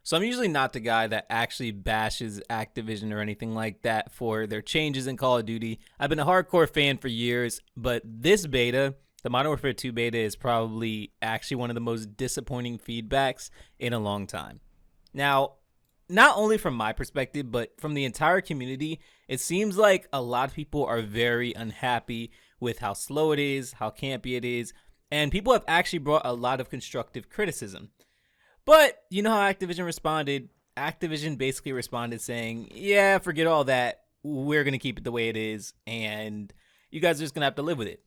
So I'm usually not the guy that actually bashes Activision or anything like that for their changes in Call of Duty. I've been a hardcore fan for years, but this beta, the Modern Warfare 2 beta, is probably actually one of the most disappointing feedbacks in a long time. Now, not only from my perspective, but from the entire community, it seems like a lot of people are very unhappy with how slow it is, how campy it is, and people have actually brought a lot of constructive criticism. But you know how Activision responded? Activision basically responded saying, yeah, forget all that. We're going to keep it the way it is, and you guys are just going to have to live with it.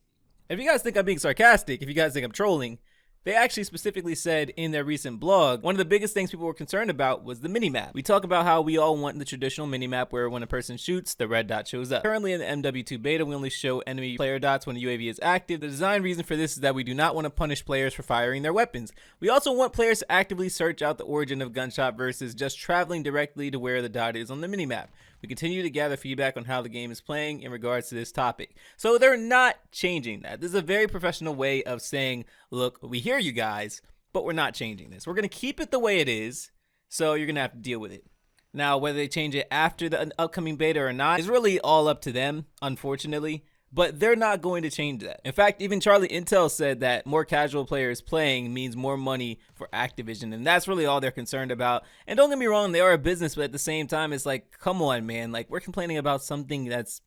If you guys think I'm being sarcastic, if you guys think I'm trolling, they actually specifically said in their recent blog, one of the biggest things people were concerned about was the minimap. We talk about how we all want the traditional minimap where when a person shoots, the red dot shows up. Currently in the MW2 beta, we only show enemy player dots when the UAV is active. The design reason for this is that we do not want to punish players for firing their weapons. We also want players to actively search out the origin of gunshot versus just traveling directly to where the dot is on the minimap. We continue to gather feedback on how the game is playing in regards to this topic. So they're not changing that. This is a very professional way of saying, look, we hear you guys, but we're not changing this. We're going to keep it the way it is, so you're going to have to deal with it. Now, whether they change it after the upcoming beta or not is really all up to them, unfortunately. But they're not going to change that. In fact, even Charlie Intel said that more casual players playing means more money for Activision, and that's really all they're concerned about. And don't get me wrong, they are a business, but at the same time, it's like, come on, man. Like, we're complaining about something that's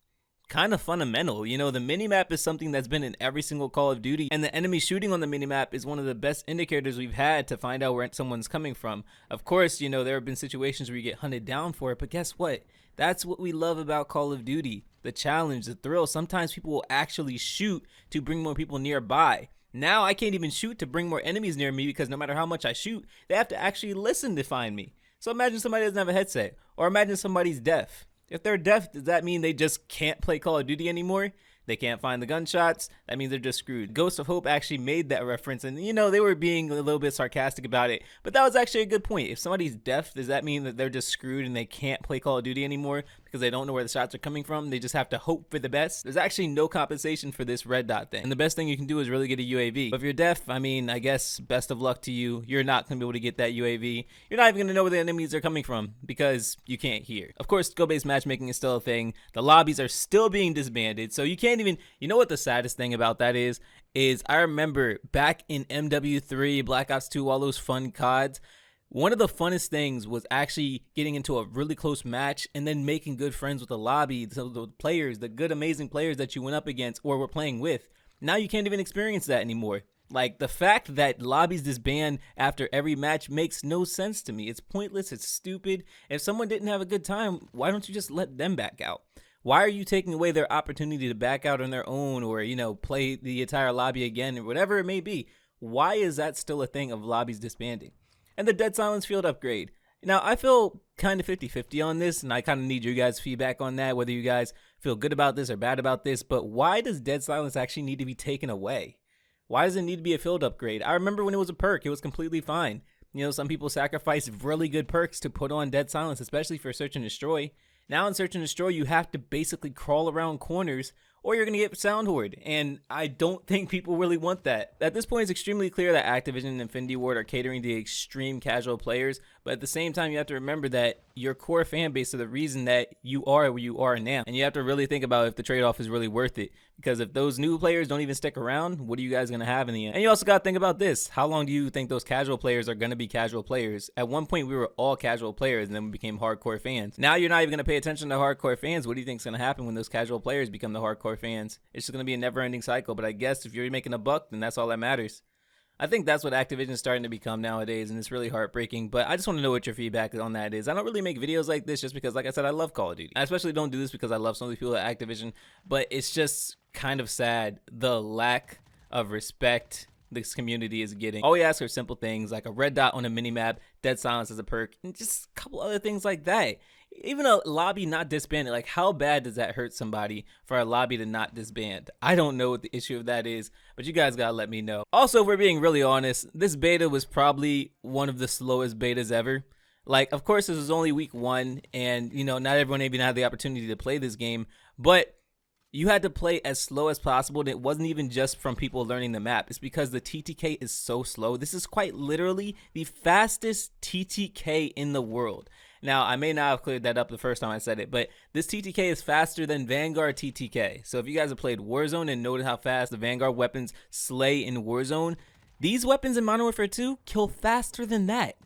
kind of fundamental. You know, the minimap is something that's been in every single Call of Duty, and the enemy shooting on the minimap is one of the best indicators we've had to find out where someone's coming from. Of course, you know, there have been situations where you get hunted down for it, but guess what? That's what we love about Call of Duty. The challenge, the thrill. Sometimes people will actually shoot to bring more people nearby. Now I can't even shoot to bring more enemies near me because no matter how much I shoot, they have to actually listen to find me. So imagine somebody doesn't have a headset, or imagine somebody's deaf. If they're deaf, does that mean they just can't play Call of Duty anymore? They can't find the gunshots. That means they're just screwed. Ghost of Hope actually made that reference, and you know, they were being a little bit sarcastic about it, but that was actually a good point. If somebody's deaf, does that mean that they're just screwed and they can't play Call of Duty anymore because they don't know where the shots are coming from? They just have to hope for the best. There's actually no compensation for this red dot thing, and the best thing you can do is really get a UAV. But if you're deaf, I mean, I guess best of luck to you. You're not going to be able to get that UAV. You're not even going to know where the enemies are coming from because you can't hear. Of course, skill-based matchmaking is still a thing. The lobbies are still being disbanded, so you can't even, you know what the saddest thing about that is I remember back in MW3, Black Ops 2, all those fun CODs, one of the funnest things was actually getting into a really close match and then making good friends with the lobby, so the players, the good, amazing players that you went up against or were playing with. Now you can't even experience that anymore. Like, the fact that lobbies disband after every match makes no sense to me. It's pointless. It's stupid. If someone didn't have a good time, why don't you just let them back out? Why are you taking away their opportunity to back out on their own or, you know, play the entire lobby again or whatever it may be? Why is that still a thing of lobbies disbanding? And the Dead Silence field upgrade. Now, I feel kind of 50-50 on this, and I kind of need your guys' feedback on that, whether you guys feel good about this or bad about this. But why does Dead Silence actually need to be taken away? Why does it need to be a field upgrade? I remember when it was a perk, it was completely fine. You know, some people sacrifice really good perks to put on Dead Silence, especially for Search and Destroy. Now in Search and Destroy, you have to basically crawl around corners or you're going to get sound hoard. And I don't think people really want that. At this point, it's extremely clear that Activision and Infinity Ward are catering to extreme casual players. But at the same time, you have to remember that your core fan base are the reason that you are where you are now. And you have to really think about if the trade-off is really worth it. Because if those new players don't even stick around, what are you guys going to have in the end? And you also got to think about this. How long do you think those casual players are going to be casual players? At one point, we were all casual players, and then we became hardcore fans. Now you're not even going to pay attention to hardcore fans. What do you think is going to happen when those casual players become the hardcore fans? It's just going to be a never-ending cycle. But I guess if you're making a buck, then that's all that matters. I think that's what Activision is starting to become nowadays, and it's really heartbreaking. But I just want to know what your feedback on that is. I don't really make videos like this just because, like I said, I love Call of Duty. I especially don't do this because I love some of these people at Activision, but it's just kind of sad the lack of respect this community is getting. All we ask are simple things like a red dot on a minimap, Dead Silence as a perk, and just a couple other things like that. Even a lobby not disbanded, like how bad does that hurt somebody for a lobby to not disband? I don't know what the issue of that is, but you guys gotta let me know. Also, if we're being really honest, this beta was probably one of the slowest betas ever. Like, of course, this was only week 1, and, you know, not everyone even had the opportunity to play this game, but You had to play as slow as possible, and it wasn't even just from people learning the map. It's because the TTK is so slow. This is quite literally the fastest TTK in the world. Now, I may not have cleared that up the first time I said it, but this TTK is faster than Vanguard TTK. So if you guys have played Warzone and noted how fast the Vanguard weapons slay in Warzone, these weapons in Modern Warfare 2 kill faster than that.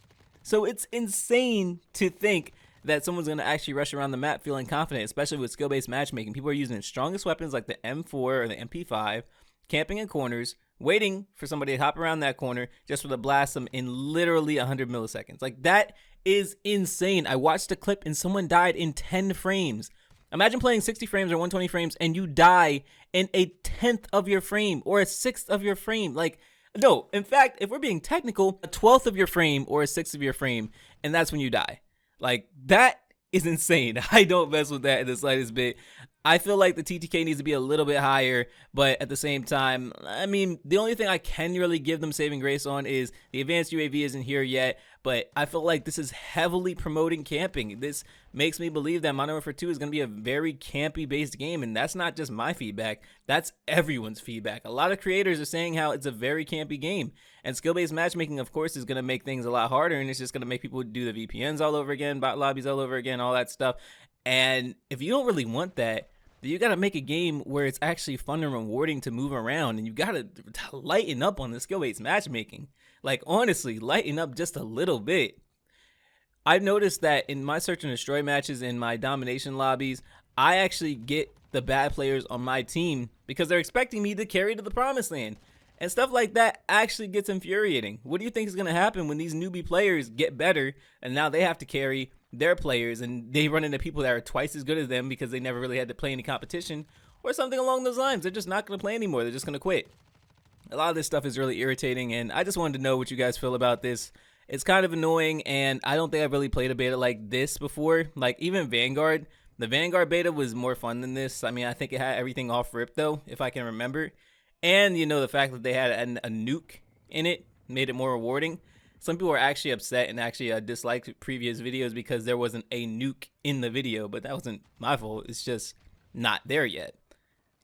So it's insane to think that someone's going to actually rush around the map feeling confident, especially with skill-based matchmaking. People are using the strongest weapons like the M4 or the MP5, camping in corners, waiting for somebody to hop around that corner just for to blast them in literally 100 milliseconds. Like, that is insane. I watched a clip and someone died in 10 frames. Imagine playing 60 frames or 120 frames and you die in a 10th of your frame or a 6th of your frame. Like, no, in fact, if we're being technical, a 12th of your frame or a 6th of your frame, and that's when you die. Like, that is insane. I don't mess with that in the slightest bit. I feel like the TTK needs to be a little bit higher, but at the same time, I mean, the only thing I can really give them saving grace on is the advanced UAV isn't here yet, but I feel like this is heavily promoting camping. This makes me believe that Modern Warfare 2 is going to be a very campy-based game, and that's not just my feedback. That's everyone's feedback. A lot of creators are saying how it's a very campy game, and skill-based matchmaking, of course, is going to make things a lot harder, and it's just going to make people do the VPNs all over again, bot lobbies all over again, all that stuff. And if you don't really want that, then you got to make a game where it's actually fun and rewarding to move around, and you got to lighten up on the skill-based matchmaking. Like, honestly, lighten up just a little bit. I've noticed that in my search and destroy matches, in my domination lobbies, I actually get the bad players on my team because they're expecting me to carry to the promised land. And stuff like that actually gets infuriating. What do you think is going to happen when these newbie players get better and now they have to carry their players and they run into people that are twice as good as them because they never really had to play any competition or something along those lines? They're just not going to play anymore. They're just going to quit. A lot of this stuff is really irritating, and I just wanted to know what you guys feel about this. It's kind of annoying, and I don't think I've really played a beta like this before. Like, even Vanguard, the Vanguard beta was more fun than this. I mean, I think it had everything off rip, though, if I can remember. And, you know, the fact that they had a nuke in it made it more rewarding. Some people were actually upset and actually disliked previous videos because there wasn't a nuke in the video, but that wasn't my fault. It's just not there yet.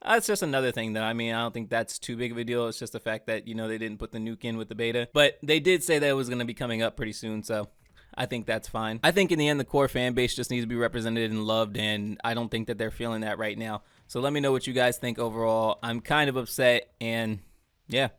That's just another thing, though. I mean, I don't think that's too big of a deal. It's just the fact that, you know, they didn't put the nuke in with the beta. But they did say that it was going to be coming up pretty soon, so I think that's fine. I think in the end, the core fan base just needs to be represented and loved, and I don't think that they're feeling that right now. So let me know what you guys think overall. I'm kind of upset, and yeah.